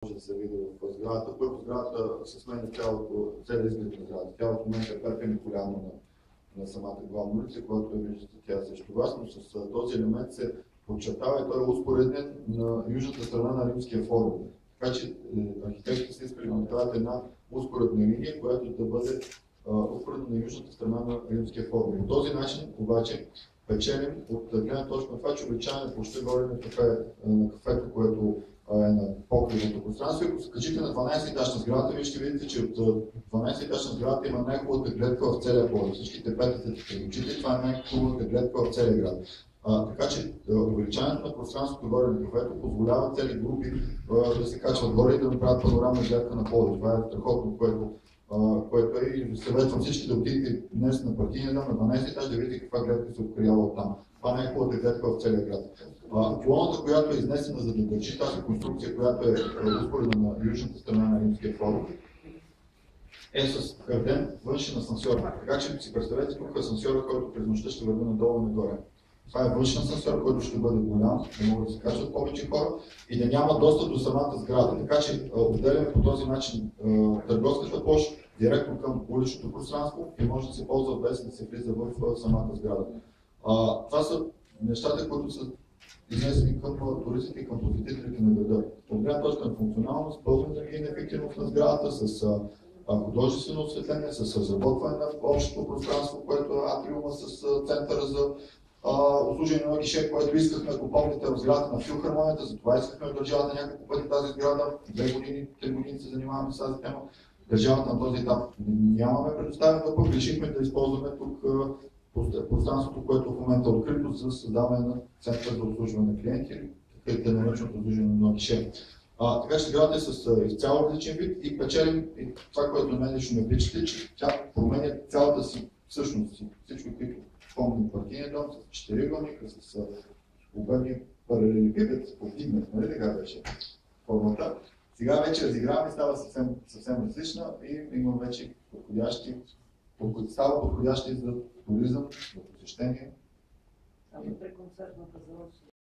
може да се види в сградата. Първо сградата се сменя целият изглед на сградата. Тя в момента е перпендикулярно на самата главна улица, когато виждате тя срещу вас, но с този елемент се подчертава и той е успореден на южната страна на Римския форум. Така че архитектите са искали да направят една успоредна линия, която да бъде успоредна на южната страна на Римския форум. По този начин обаче печелим от гледна точка на това, че увеличаваме площта горе на кафето, което е на покривното пространство. Ако се качите на 12-етажна сградата, вие ще видите, че от 12-етажна сградата има най-хубавата гледка в целия Пловдив. Всичките петите прилучите, това е най-хубавата гледка в целия град. Така че увеличаването на пространството горе на кафето позволява цели групи да се качват горе и да направят панорамна гледка на Пловдив. Това е страхотно, което е, и съветвам всички да отидете днес на партийния дом на 12 етаж да видите каква гледка се откриява оттам. Това не е хубавата гледка в целия град. Колоната, която е изнесена за да държи тази конструкция, която е успоредна на южната страна на Римския форум, е с карден външен асансьор. Така че си представете тук асансьора, който през нощта ще върви надолу и нагоре. Това е външен асансьор, който ще бъде голям, да могат да се качват повече хора и да няма достъп до самата сграда. Така че отделяме по този начин търговската площ директно към уличното пространство и може да се ползва без да се влиза в самата сграда. Това са нещата, които са изнесени към туристите и към посетителите на града. От гледна точка на функционалност, пълна енергийна ефективност на сградата, с художествено осветление, с разработване на общото пространство, което е атриума с центъра за обслужване на гише, което искахме, ако помните, в сградата на филхармонията, затова искахме от държавата няколко пъти тази сграда, 2 години, 3 години се занимаваме с тази тема. Държавата на този етап нямаме предоставен, но пък решихме да използваме тук пространството, което в момента е открито за създаване на център за обслужване на клиенти, или нареченото обслужване на гише. Така че сградата е с изцяло различен вид и печелим и това, което на мен лично ме впечатли, че тя променя цялата си всъщност, всичко, които помним партийния дом, с 4-ъгълника, с обърни паралелепипед, повдигнат, нали така беше формата. Сега вече разиграваме и става съвсем различна и има вече подходящи за туризъм, за посещение. Вътре концертната зала.